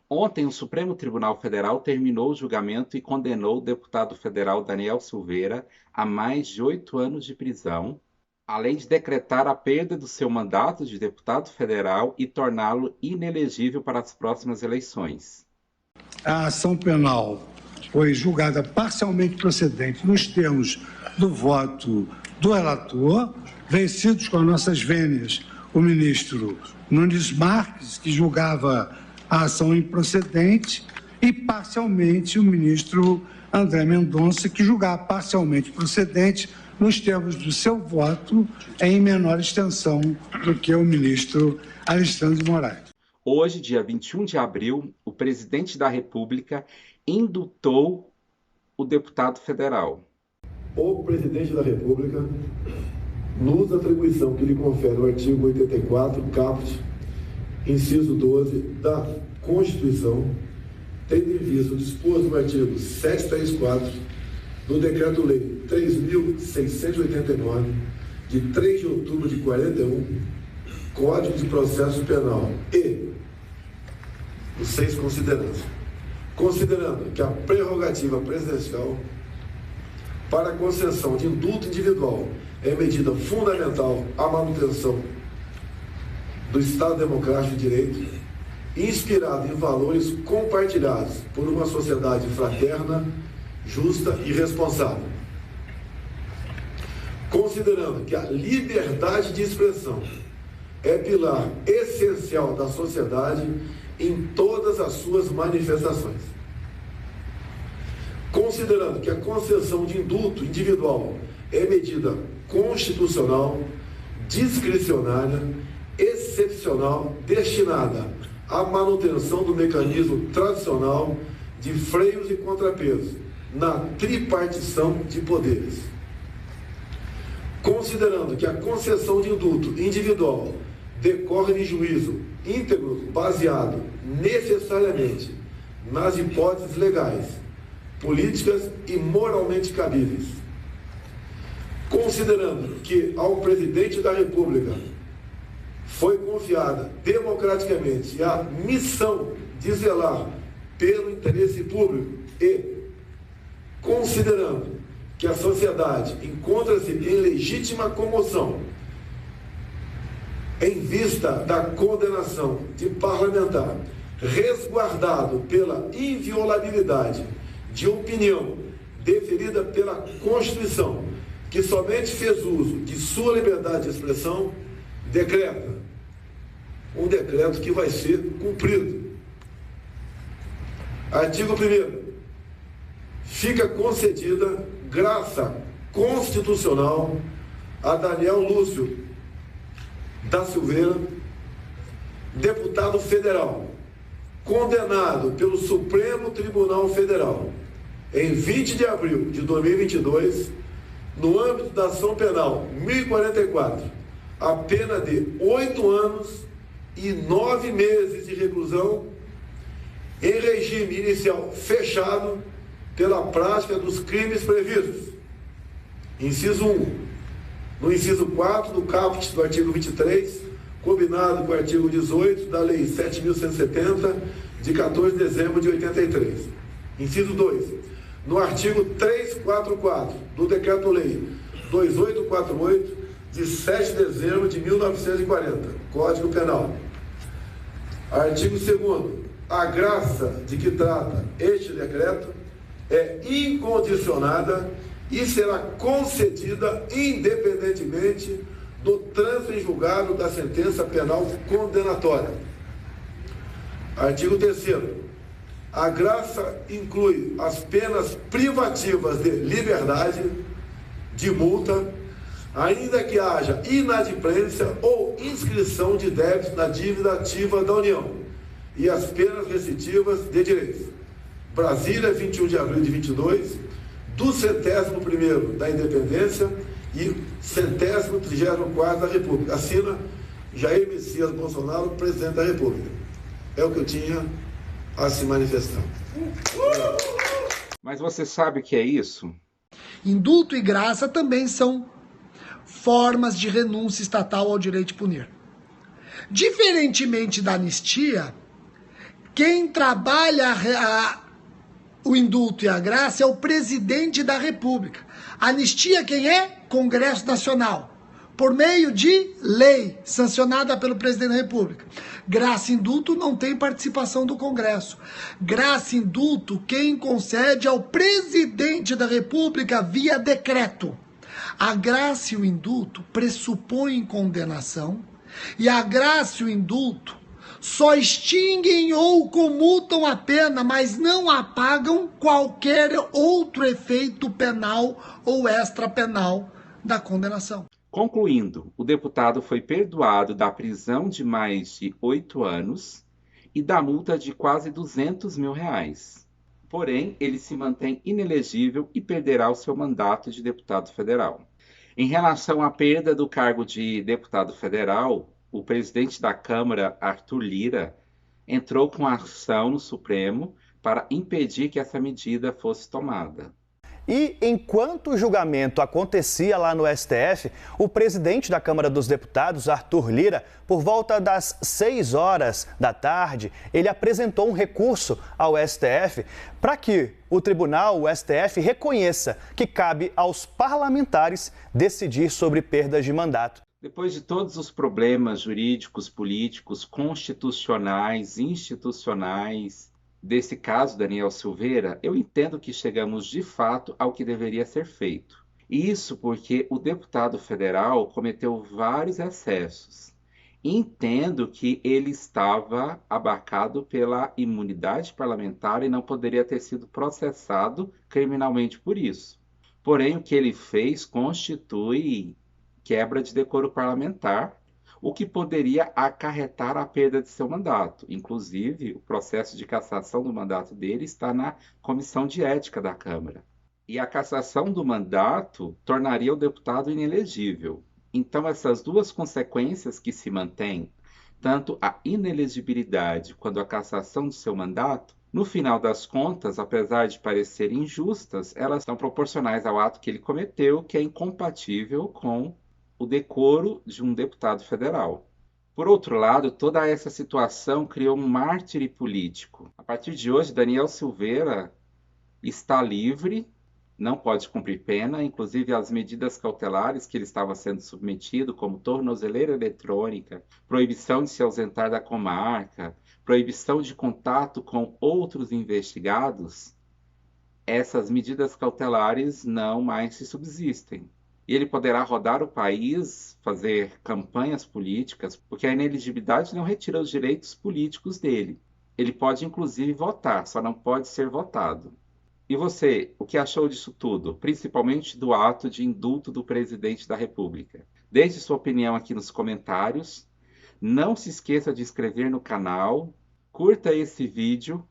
Ontem, o Supremo Tribunal Federal terminou o julgamento e condenou o deputado federal Daniel Silveira a mais de 8 anos de prisão, além de decretar a perda do seu mandato de deputado federal e torná-lo inelegível para as próximas eleições. A ação penal foi julgada parcialmente procedente nos termos do voto do relator, vencidos com as nossas vênias o ministro Nunes Marques, que julgava a ação improcedente, e parcialmente o ministro André Mendonça, que julgava parcialmente procedente nos termos do seu voto em menor extensão do que o ministro Alexandre de Moraes. Hoje, dia 21 de abril, o presidente da República indultou o deputado federal. O presidente da República, no uso da atribuição que lhe confere o artigo 84, caput, inciso 12 da Constituição, tendo em vista o disposto no artigo 734 do Decreto-Lei 3.689, de 3 de outubro de 41, Código de Processo Penal e os 6 considerandos. Considerando que a prerrogativa presidencial para a concessão de indulto individual é medida fundamental à manutenção do Estado Democrático de Direito, inspirado em valores compartilhados por uma sociedade fraterna, justa e responsável. Considerando que a liberdade de expressão é pilar essencial da sociedade em todas as suas manifestações. Considerando que a concessão de indulto individual é medida constitucional, discricionária, excepcional, destinada à manutenção do mecanismo tradicional de freios e contrapesos na tripartição de poderes. Considerando que a concessão de indulto individual decorre de juízo íntegro baseado necessariamente nas hipóteses legais, políticas e moralmente cabíveis. Considerando que ao presidente da República foi confiada democraticamente a missão de zelar pelo interesse público e considerando que a sociedade encontra-se em legítima comoção em vista da condenação de parlamentar resguardado pela inviolabilidade de opinião deferida pela Constituição, que somente fez uso de sua liberdade de expressão, decreta um decreto que vai ser cumprido. Artigo 1º. Fica concedida graça constitucional a Daniel Lúcio da Silveira, deputado federal, condenado pelo Supremo Tribunal Federal em 20 de abril de 2022, no âmbito da ação penal 1044, a pena de 8 anos e 9 meses de reclusão em regime inicial fechado pela prática dos crimes previstos. Inciso 1. No inciso 4 do caput do artigo 23, combinado com o artigo 18 da Lei 7.170, de 14 de dezembro de 83. Inciso 2. No artigo 344 do Decreto-Lei 2848, de 7 de dezembro de 1940, Código Penal. Artigo 2º. A graça de que trata este decreto é incondicionada e será concedida independentemente do trânsito em julgado da sentença penal condenatória. Artigo 3º. A graça inclui as penas privativas de liberdade, de multa, ainda que haja inadimplência ou inscrição de débitos na dívida ativa da União, e as penas restritivas de direitos. Brasília, 21 de abril de 22, do 101º da Independência e 134º da República. Assina Jair Messias Bolsonaro, presidente da República. É o que eu tinha a se manifestar. Mas você sabe o que é isso? Indulto e graça também são formas de renúncia estatal ao direito de punir. Diferentemente da anistia, Quem trabalha o indulto e a graça é o presidente da República. Anistia quem é? Congresso Nacional, por meio de lei sancionada pelo presidente da República. Graça e indulto não tem participação do Congresso. Graça e indulto quem concede é o presidente da República via decreto. A graça e o indulto pressupõem condenação, e a graça e o indulto só extinguem ou comutam a pena, mas não apagam qualquer outro efeito penal ou extrapenal da condenação. Concluindo, o deputado foi perdoado da prisão de mais de 8 anos e da multa de quase R$200 mil. Porém, ele se mantém inelegível e perderá o seu mandato de deputado federal. Em relação à perda do cargo de deputado federal, o presidente da Câmara, Arthur Lira, entrou com ação no Supremo para impedir que essa medida fosse tomada. E enquanto o julgamento acontecia lá no STF, o presidente da Câmara dos Deputados, Arthur Lira, por volta das 6 horas da tarde, ele apresentou um recurso ao STF para que o tribunal, o STF, reconheça que cabe aos parlamentares decidir sobre perdas de mandato. Depois de todos os problemas jurídicos, políticos, constitucionais, institucionais desse caso, Daniel Silveira, eu entendo que chegamos de fato ao que deveria ser feito. Isso porque o deputado federal cometeu vários excessos. Entendo que ele estava abarcado pela imunidade parlamentar e não poderia ter sido processado criminalmente por isso. Porém, o que ele fez constitui quebra de decoro parlamentar, o que poderia acarretar a perda de seu mandato. Inclusive, o processo de cassação do mandato dele está na Comissão de Ética da Câmara. E a cassação do mandato tornaria o deputado inelegível. Então, essas duas consequências que se mantêm, tanto a inelegibilidade quanto a cassação do seu mandato, no final das contas, apesar de parecerem injustas, elas são proporcionais ao ato que ele cometeu, que é incompatível com o decoro de um deputado federal. Por outro lado, toda essa situação criou um mártir político. A partir de hoje, Daniel Silveira está livre, não pode cumprir pena, inclusive as medidas cautelares que ele estava sendo submetido, como tornozeleira eletrônica, proibição de se ausentar da comarca, proibição de contato com outros investigados, essas medidas cautelares não mais se subsistem. E ele poderá rodar o país, fazer campanhas políticas, porque a inelegibilidade não retira os direitos políticos dele. Ele pode, inclusive, votar, só não pode ser votado. E você, o que achou disso tudo, principalmente do ato de indulto do presidente da República? Deixe sua opinião aqui nos comentários. Não se esqueça de inscrever no canal, curta esse vídeo